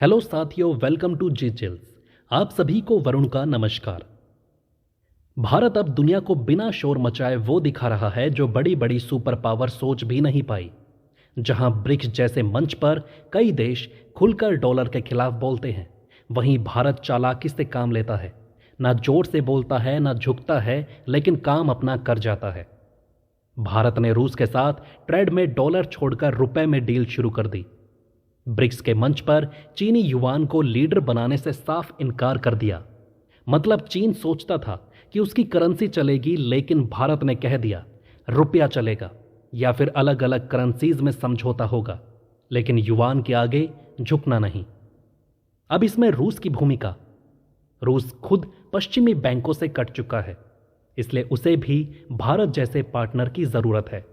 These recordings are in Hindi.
हेलो साथियों, वेलकम टू जी चिल्स। आप सभी को वरुण का नमस्कार। भारत अब दुनिया को बिना शोर मचाए वो दिखा रहा है जो बड़ी बड़ी सुपर पावर सोच भी नहीं पाई। जहां ब्रिक्स जैसे मंच पर कई देश खुलकर डॉलर के खिलाफ बोलते हैं, वहीं भारत चालाकी से काम लेता है। ना जोर से बोलता है, ना झुकता है, लेकिन काम अपना कर जाता है। भारत ने रूस के साथ ट्रेड में डॉलर छोड़कर रुपए में डील शुरू कर दी। ब्रिक्स के मंच पर चीनी युवान को लीडर बनाने से साफ इनकार कर दिया। मतलब चीन सोचता था कि उसकी करेंसी चलेगी, लेकिन भारत ने कह दिया रुपया चलेगा या फिर अलग अलग करेंसीज में समझौता होगा, लेकिन युवान के आगे झुकना नहीं। अब इसमें रूस की भूमिका। रूस खुद पश्चिमी बैंकों से कट चुका है, इसलिए उसे भी भारत जैसे पार्टनर की जरूरत है।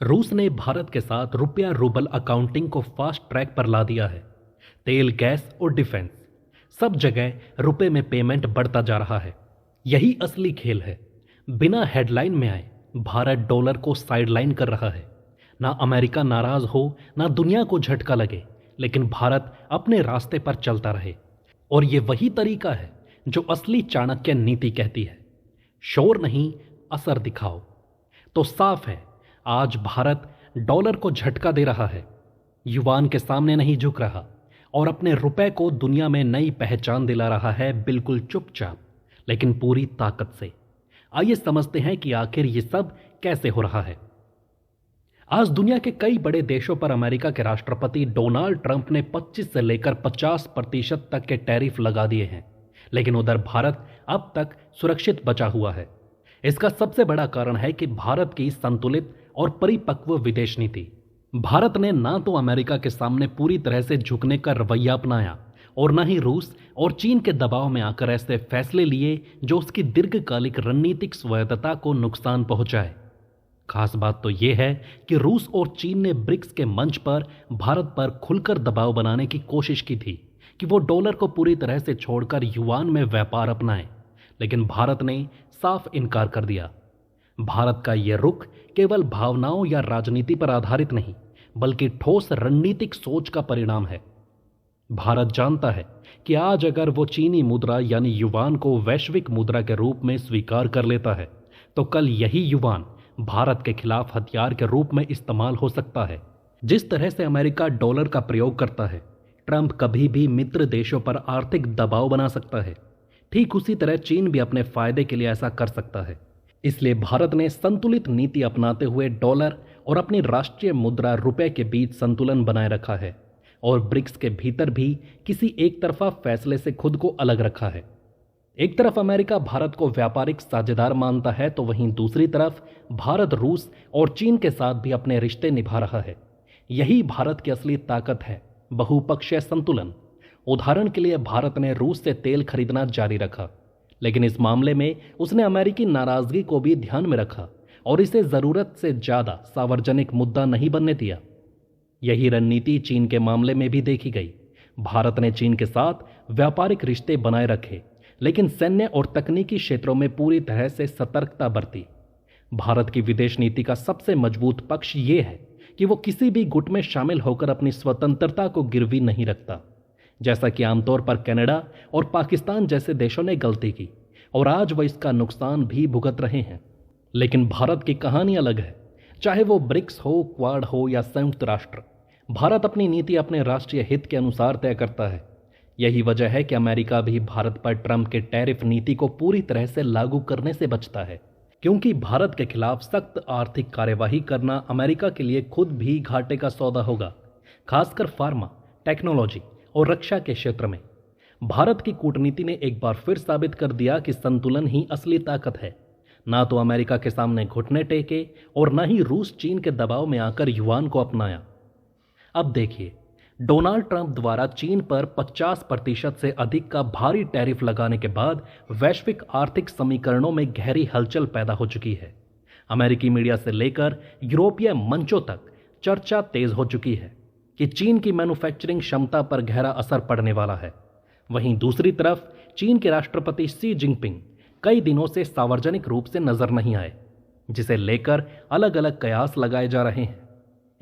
रूस ने भारत के साथ रुपया रूबल अकाउंटिंग को फास्ट ट्रैक पर ला दिया है। तेल, गैस और डिफेंस सब जगह रुपए में पेमेंट बढ़ता जा रहा है। यही असली खेल है। बिना हेडलाइन में आए भारत डॉलर को साइडलाइन कर रहा है। ना अमेरिका नाराज हो, ना दुनिया को झटका लगे, लेकिन भारत अपने रास्ते पर चलता रहे। और ये वही तरीका है जो असली चाणक्य नीति कहती है, शोर नहीं, असर दिखाओ। तो साफ है, आज भारत डॉलर को झटका दे रहा है, युवान के सामने नहीं झुक रहा और अपने रुपए को दुनिया में नई पहचान दिला रहा है, बिल्कुल चुपचाप लेकिन पूरी ताकत से। आइए समझते हैं कि आखिर ये सब कैसे हो रहा है। आज दुनिया के कई बड़े देशों पर अमेरिका के राष्ट्रपति डोनाल्ड ट्रंप ने 25 से लेकर 50% तक के टैरिफ लगा दिए हैं, लेकिन उधर भारत अब तक सुरक्षित बचा हुआ है। इसका सबसे बड़ा कारण है कि भारत की संतुलित और परिपक्व विदेश नीति। भारत ने ना तो अमेरिका के सामने पूरी तरह से झुकने का रवैया अपनाया और न ही रूस और चीन के दबाव में आकर ऐसे फैसले लिए जो उसकी दीर्घकालिक रणनीतिक स्वायत्तता को नुकसान पहुंचाए। खास बात तो यह है कि रूस और चीन ने ब्रिक्स के मंच पर भारत पर खुलकर दबाव बनाने की कोशिश की थी कि वो डॉलर को पूरी तरह से छोड़कर युआन में व्यापार अपनाए, लेकिन भारत ने साफ इनकार कर दिया। भारत का यह रुख केवल भावनाओं या राजनीति पर आधारित नहीं, बल्कि ठोस रणनीतिक सोच का परिणाम है। भारत जानता है कि आज अगर वो चीनी मुद्रा यानी युवान को वैश्विक मुद्रा के रूप में स्वीकार कर लेता है, तो कल यही युवान भारत के खिलाफ हथियार के रूप में इस्तेमाल हो सकता है। जिस तरह से अमेरिका डॉलर का प्रयोग करता है, ट्रंप कभी भी मित्र देशों पर आर्थिक दबाव बना सकता है। ठीक उसी तरह चीन भी अपने फायदे के लिए ऐसा कर सकता है। इसलिए भारत ने संतुलित नीति अपनाते हुए डॉलर और अपनी राष्ट्रीय मुद्रा रुपए के बीच संतुलन बनाए रखा है और ब्रिक्स के भीतर भी किसी एक तरफा फैसले से खुद को अलग रखा है। एक तरफ अमेरिका भारत को व्यापारिक साझेदार मानता है, तो वहीं दूसरी तरफ भारत रूस और चीन के साथ भी अपने रिश्ते निभा रहा है। यही भारत की असली ताकत है, बहुपक्षीय संतुलन। उदाहरण के लिए भारत ने रूस से तेल खरीदना जारी रखा, लेकिन इस मामले में उसने अमेरिकी नाराजगी को भी ध्यान में रखा और इसे जरूरत से ज्यादा सार्वजनिक मुद्दा नहीं बनने दिया। यही रणनीति चीन के मामले में भी देखी गई। भारत ने चीन के साथ व्यापारिक रिश्ते बनाए रखे, लेकिन सैन्य और तकनीकी क्षेत्रों में पूरी तरह से सतर्कता बरती। भारत की विदेश नीति का सबसे मजबूत पक्ष यह है कि वो किसी भी गुट में शामिल होकर अपनी स्वतंत्रता को गिरवी नहीं रखता, जैसा कि आमतौर पर कनाडा और पाकिस्तान जैसे देशों ने गलती की और आज वह इसका नुकसान भी भुगत रहे हैं। लेकिन भारत की कहानी अलग है। चाहे वो ब्रिक्स हो, क्वाड हो या संयुक्त राष्ट्र, भारत अपनी नीति अपने राष्ट्रीय हित के अनुसार तय करता है। यही वजह है कि अमेरिका भी भारत पर ट्रंप के टैरिफ नीति को पूरी तरह से लागू करने से बचता है, क्योंकि भारत के खिलाफ सख्त आर्थिक कार्यवाही करना अमेरिका के लिए खुद भी घाटे का सौदा होगा, खासकर फार्मा, टेक्नोलॉजी और रक्षा के क्षेत्र में। भारत की कूटनीति ने एक बार फिर साबित कर दिया कि संतुलन ही असली ताकत है। ना तो अमेरिका के सामने घुटने टेके और ना ही रूस चीन के दबाव में आकर युआन को अपनाया। अब देखिए, डोनाल्ड ट्रंप द्वारा चीन पर 50% से अधिक का भारी टैरिफ लगाने के बाद वैश्विक आर्थिक समीकरणों में गहरी हलचल पैदा हो चुकी है। अमेरिकी मीडिया से लेकर यूरोपीय मंचों तक चर्चा तेज हो चुकी है कि चीन की मैन्युफैक्चरिंग क्षमता पर गहरा असर पड़ने वाला है। वहीं दूसरी तरफ चीन के राष्ट्रपति शी जिनपिंग कई दिनों से सार्वजनिक रूप से नजर नहीं आए, जिसे लेकर अलग अलग कयास लगाए जा रहे हैं।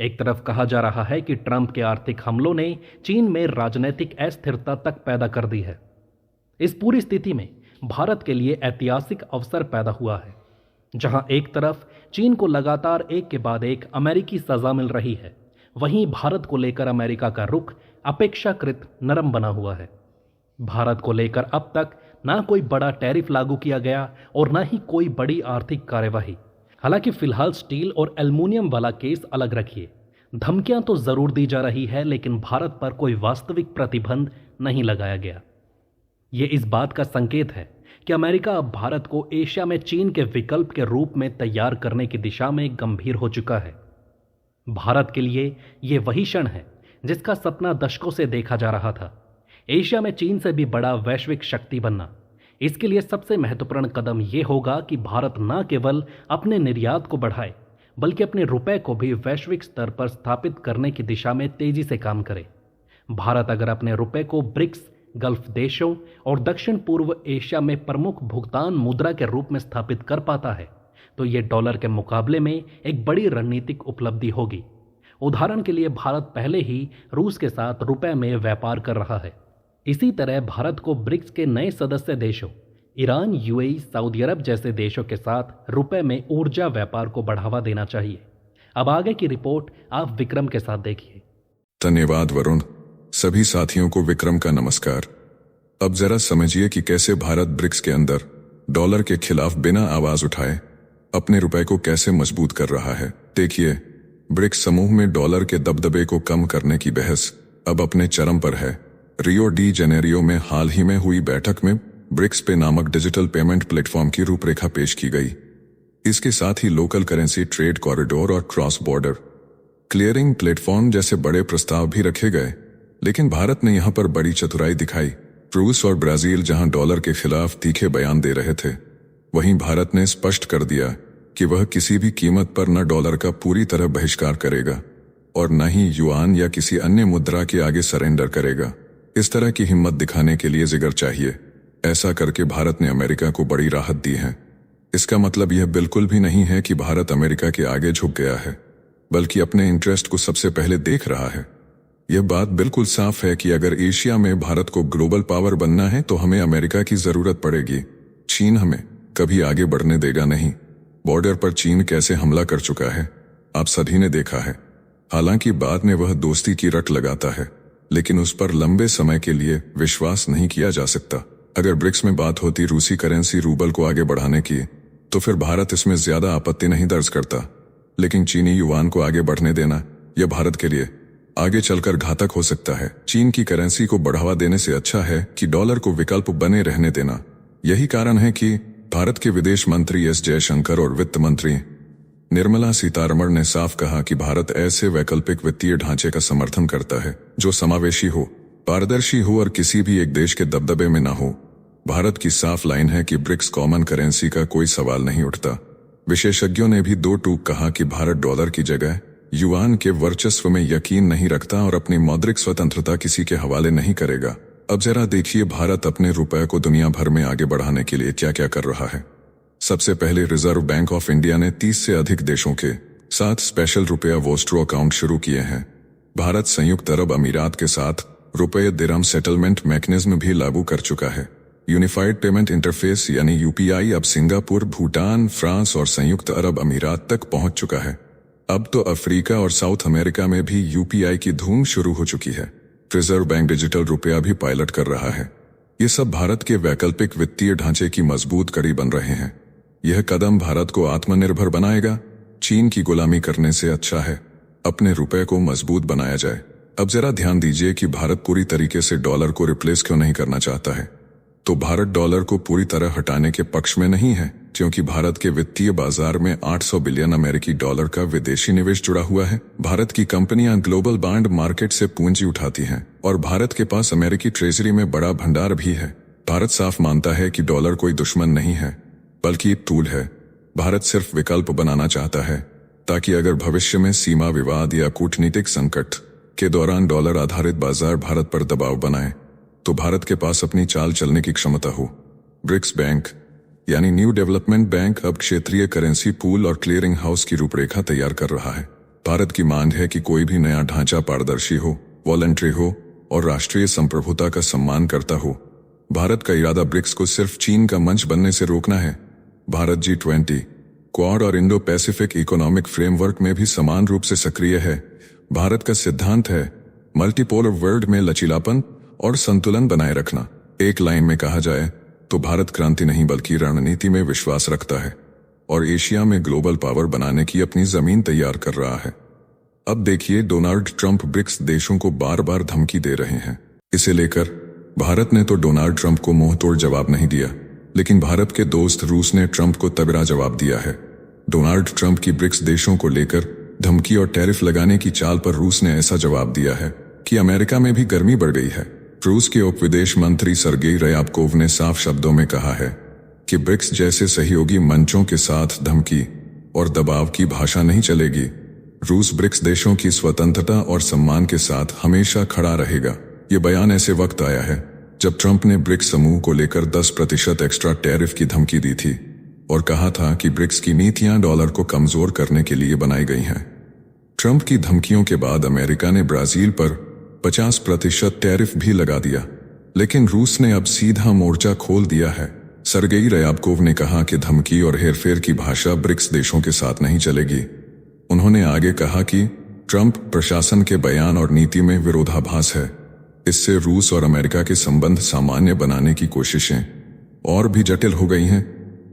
एक तरफ कहा जा रहा है कि ट्रंप के आर्थिक हमलों ने चीन में राजनीतिक अस्थिरता तक पैदा कर दी है। इस पूरी स्थिति में भारत के लिए ऐतिहासिक अवसर पैदा हुआ है, जहां एक तरफ चीन को लगातार एक के बाद एक अमेरिकी सजा मिल रही है, वहीं भारत को लेकर अमेरिका का रुख अपेक्षाकृत नरम बना हुआ है। भारत को लेकर अब तक ना कोई बड़ा टैरिफ लागू किया गया और ना ही कोई बड़ी आर्थिक कार्यवाही। हालांकि फिलहाल स्टील और एल्युमिनियम वाला केस अलग रखिए, धमकियां तो जरूर दी जा रही है, लेकिन भारत पर कोई वास्तविक प्रतिबंध नहीं लगाया गया। यह इस बात का संकेत है कि अमेरिका अब भारत को एशिया में चीन के विकल्प के रूप में तैयार करने की दिशा में गंभीर हो चुका है। भारत के लिए यह वही क्षण है जिसका सपना दशकों से देखा जा रहा था, एशिया में चीन से भी बड़ा वैश्विक शक्ति बनना। इसके लिए सबसे महत्वपूर्ण कदम यह होगा कि भारत न केवल अपने निर्यात को बढ़ाए, बल्कि अपने रुपए को भी वैश्विक स्तर पर स्थापित करने की दिशा में तेजी से काम करे। भारत अगर अपने रुपए को ब्रिक्स, गल्फ देशों और दक्षिण पूर्व एशिया में प्रमुख भुगतान मुद्रा के रूप में स्थापित कर पाता है, तो यह डॉलर के मुकाबले में एक बड़ी रणनीतिक उपलब्धि होगी। उदाहरण के लिए भारत पहले ही रूस के साथ रुपए में व्यापार कर रहा है। इसी तरह भारत को ब्रिक्स के नए सदस्य देशों ईरान, यूएई, सऊदी अरब जैसे देशों के साथ रुपए में ऊर्जा व्यापार को बढ़ावा देना चाहिए। अब आगे की रिपोर्ट आप विक्रम के साथ देखिए। धन्यवाद वरुण। सभी साथियों को विक्रम का नमस्कार। अब जरा समझिए कि कैसे भारत ब्रिक्स के अंदर डॉलर के खिलाफ बिना आवाज उठाए अपने रुपए को कैसे मजबूत कर रहा है। देखिए, ब्रिक्स समूह में डॉलर के दबदबे को कम करने की बहस अब अपने चरम पर है। रियो डी जेनेरियो में हाल ही में हुई बैठक में ब्रिक्स पे नामक डिजिटल पेमेंट प्लेटफॉर्म की रूपरेखा पेश की गई। इसके साथ ही लोकल करेंसी ट्रेड कॉरिडोर और क्रॉस बॉर्डर क्लियरिंग प्लेटफॉर्म जैसे बड़े प्रस्ताव भी रखे गए, लेकिन भारत ने यहां पर बड़ी चतुराई दिखाई। रूस और ब्राजील जहां डॉलर के खिलाफ तीखे बयान दे रहे थे, वहीं भारत ने स्पष्ट कर दिया कि वह किसी भी कीमत पर न डॉलर का पूरी तरह बहिष्कार करेगा और न ही युआन या किसी अन्य मुद्रा के आगे सरेंडर करेगा। इस तरह की हिम्मत दिखाने के लिए जिगर चाहिए। ऐसा करके भारत ने अमेरिका को बड़ी राहत दी है। इसका मतलब यह बिल्कुल भी नहीं है कि भारत अमेरिका के आगे झुक गया है, बल्कि अपने इंटरेस्ट को सबसे पहले देख रहा है। यह बात बिल्कुल साफ है कि अगर एशिया में भारत को ग्लोबल पावर बनना है तो हमें अमेरिका की जरूरत पड़ेगी। चीन हमें कभी आगे बढ़ने देगा नहीं। बॉर्डर पर चीन कैसे हमला कर चुका है आप सभी ने देखा है। हालांकि बाद में वह दोस्ती की रट लगाता है, लेकिन उस पर लंबे समय के लिए विश्वास नहीं किया जा सकता। अगर ब्रिक्स में बात होती रूसी करेंसी रूबल को आगे बढ़ाने की, तो फिर भारत इसमें ज्यादा आपत्ति नहीं दर्ज करता। लेकिन चीनी युआन को आगे बढ़ने देना यह भारत के लिए आगे चलकर घातक हो सकता है। चीन की करेंसी को बढ़ावा देने से अच्छा है कि डॉलर को विकल्प बने रहने देना। यही कारण है कि भारत के विदेश मंत्री एस जयशंकर और वित्त मंत्री निर्मला सीतारमण ने साफ कहा कि भारत ऐसे वैकल्पिक वित्तीय ढांचे का समर्थन करता है जो समावेशी हो, पारदर्शी हो और किसी भी एक देश के दबदबे में न हो। भारत की साफ लाइन है कि ब्रिक्स कॉमन करेंसी का कोई सवाल नहीं उठता। विशेषज्ञों ने भी दो टूक कहा कि भारत डॉलर की जगह युआन के वर्चस्व में यकीन नहीं रखता और अपनी मौद्रिक स्वतंत्रता किसी के हवाले नहीं करेगा। अब जरा देखिए भारत अपने रुपए को दुनिया भर में आगे बढ़ाने के लिए क्या क्या कर रहा है। सबसे पहले रिजर्व बैंक ऑफ इंडिया ने 30 से अधिक देशों के साथ स्पेशल रुपया वोस्ट्रो अकाउंट शुरू किए हैं। भारत संयुक्त अरब अमीरात के साथ रुपये दिरहम सेटलमेंट मैकेनिज्म भी लागू कर चुका है। यूनिफाइड पेमेंट इंटरफेस यानी यूपीआई अब सिंगापुर, भूटान, फ्रांस और संयुक्त अरब अमीरात तक पहुंच चुका है। अब तो अफ्रीका और साउथ अमेरिका में भी यूपीआई की धूम शुरू हो चुकी है। रिजर्व बैंक डिजिटल रुपया भी पायलट कर रहा है। ये सब भारत के वैकल्पिक वित्तीय ढांचे की मजबूत कड़ी बन रहे हैं। यह कदम भारत को आत्मनिर्भर बनाएगा। चीन की गुलामी करने से अच्छा है अपने रुपए को मजबूत बनाया जाए। अब जरा ध्यान दीजिए कि भारत पूरी तरीके से डॉलर को रिप्लेस क्यों नहीं करना चाहता है। तो भारत डॉलर को पूरी तरह हटाने के पक्ष में नहीं है, क्योंकि भारत के वित्तीय बाजार में 800 बिलियन अमेरिकी डॉलर का विदेशी निवेश जुड़ा हुआ है। भारत की कंपनियां ग्लोबल बॉन्ड मार्केट से पूंजी उठाती हैं और भारत के पास अमेरिकी ट्रेजरी में बड़ा भंडार भी है। भारत साफ मानता है कि डॉलर कोई दुश्मन नहीं है, बल्कि एक टूल है। भारत सिर्फ विकल्प बनाना चाहता है ताकि अगर भविष्य में सीमा विवाद या कूटनीतिक संकट के दौरान डॉलर आधारित बाजार भारत पर दबाव बनाए तो भारत के पास अपनी चाल चलने की क्षमता हो। ब्रिक्स बैंक यानी न्यू डेवलपमेंट बैंक अब क्षेत्रीय करेंसी पूल और क्लियरिंग हाउस की रूपरेखा तैयार कर रहा है। भारत की मांग है कि कोई भी नया ढांचा पारदर्शी हो, वॉलंटरी हो और राष्ट्रीय संप्रभुता का सम्मान करता हो। भारत का इरादा ब्रिक्स को सिर्फ चीन का मंच बनने से रोकना है। भारत G20, क्वाड और इंडो पैसिफिक इकोनॉमिक फ्रेमवर्क में भी समान रूप से सक्रिय है। भारत का सिद्धांत है मल्टीपोलर वर्ल्ड में लचीलापन और संतुलन बनाए रखना। एक लाइन में कहा जाए तो भारत क्रांति नहीं बल्कि रणनीति में विश्वास रखता है और एशिया में ग्लोबल पावर बनाने की अपनी जमीन तैयार कर रहा है। अब देखिए, डोनाल्ड ट्रंप ब्रिक्स देशों को बार बार धमकी दे रहे हैं। इसे लेकर भारत ने तो डोनाल्ड ट्रंप को मुंह तोड़ जवाब नहीं दिया, लेकिन भारत के दोस्त रूस ने ट्रंप को तगड़ा जवाब दिया है। डोनाल्ड ट्रंप की ब्रिक्स देशों को लेकर धमकी और टैरिफ लगाने की चाल पर रूस ने ऐसा जवाब दिया है कि अमेरिका में भी गर्मी बढ़ गई है। रूस के उप विदेश मंत्री सर्गेई रयाबकोव ने साफ शब्दों में कहा है कि ब्रिक्स जैसे सहयोगी मंचों के साथ धमकी और दबाव की भाषा नहीं चलेगी। रूस ब्रिक्स देशों की स्वतंत्रता और सम्मान के साथ हमेशा खड़ा रहेगा। ये बयान ऐसे वक्त आया है जब ट्रंप ने ब्रिक्स समूह को लेकर 10% एक्स्ट्रा टैरिफ की धमकी दी थी और कहा था कि ब्रिक्स की नीतियां डॉलर को कमजोर करने के लिए बनाई गई हैं। ट्रंप की धमकियों के बाद अमेरिका ने ब्राजील पर 50% टैरिफ भी लगा दिया, लेकिन रूस ने अब सीधा मोर्चा खोल दिया है। सर्गेई रयाबकोव ने कहा कि धमकी और हेरफेर की भाषा ब्रिक्स देशों के साथ नहीं चलेगी। उन्होंने आगे कहा कि ट्रंप प्रशासन के बयान और नीति में विरोधाभास है। इससे रूस और अमेरिका के संबंध सामान्य बनाने की कोशिशें और भी जटिल हो गई हैं।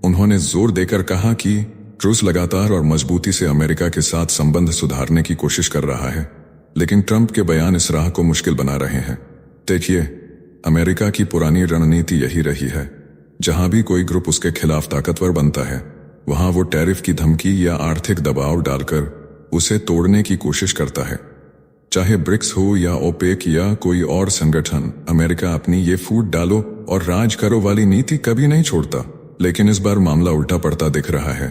उन्होंने जोर देकर कहा कि रूस लगातार और मजबूती से अमेरिका के साथ संबंध सुधारने की कोशिश कर रहा है, लेकिन ट्रंप के बयान इस राह को मुश्किल बना रहे हैं। देखिए, अमेरिका की पुरानी रणनीति यही रही है, जहां भी कोई ग्रुप उसके खिलाफ ताकतवर बनता है, वहां वो टैरिफ की धमकी या आर्थिक दबाव डालकर उसे तोड़ने की कोशिश करता है। चाहे ब्रिक्स हो या ओपेक या कोई और संगठन, अमेरिका अपनी ये फूट डालो और राज करो वाली नीति कभी नहीं छोड़ता। लेकिन इस बार मामला उल्टा पड़ता दिख रहा है,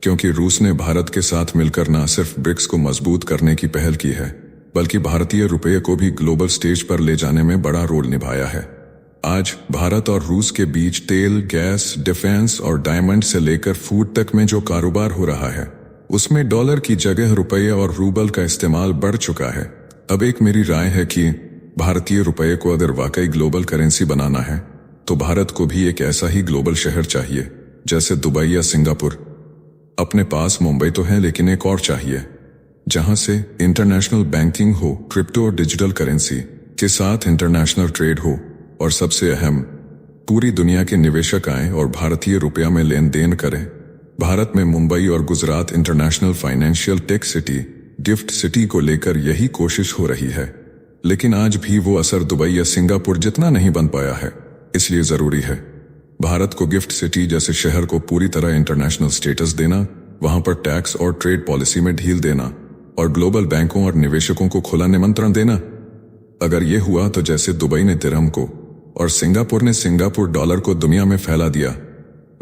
क्योंकि रूस ने भारत के साथ मिलकर न सिर्फ ब्रिक्स को मजबूत करने की पहल की है, बल्कि भारतीय रुपये को भी ग्लोबल स्टेज पर ले जाने में बड़ा रोल निभाया है। आज भारत और रूस के बीच तेल, गैस, डिफेंस और डायमंड से लेकर फूड तक में जो कारोबार हो रहा है, उसमें डॉलर की जगह रुपये और रूबल का इस्तेमाल बढ़ चुका है। अब एक मेरी राय है कि भारतीय रुपये को अगर वाकई ग्लोबल करेंसी बनाना है, तो भारत को भी एक ऐसा ही ग्लोबल शहर चाहिए, जैसे दुबई या सिंगापुर। अपने पास मुंबई तो है, लेकिन एक और चाहिए, जहां से इंटरनेशनल बैंकिंग हो, क्रिप्टो और डिजिटल करेंसी के साथ इंटरनेशनल ट्रेड हो, और सबसे अहम, पूरी दुनिया के निवेशक आए और भारतीय रुपया में लेन देन करें। भारत में मुंबई और Gujarat international financial tech city, gift city को लेकर यही कोशिश हो रही है, लेकिन आज भी वो असर दुबई या सिंगापुर जितना नहीं बन पाया है। इसलिए जरूरी है भारत को गिफ्ट सिटी जैसे शहर को पूरी तरह इंटरनेशनल स्टेटस देना, वहां पर टैक्स और ट्रेड पॉलिसी में ढील देना और ग्लोबल बैंकों और निवेशकों को खुला निमंत्रण देना। अगर ये हुआ तो जैसे दुबई ने दिरहम को और सिंगापुर ने सिंगापुर डॉलर को दुनिया में फैला दिया,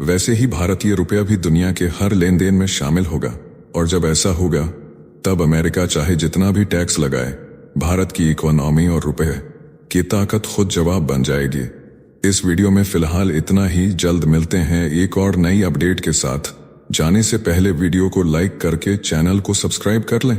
वैसे ही भारतीय रुपया भी दुनिया के हर लेन देन में शामिल होगा। और जब ऐसा होगा, तब अमेरिका चाहे जितना भी टैक्स लगाए, भारत की इकोनॉमी और रुपये की ताकत खुद जवाब बन जाएगी। इस वीडियो में फिलहाल इतना ही। जल्द मिलते हैं एक और नई अपडेट के साथ। जाने से पहले वीडियो को लाइक करके चैनल को सब्सक्राइब कर लें।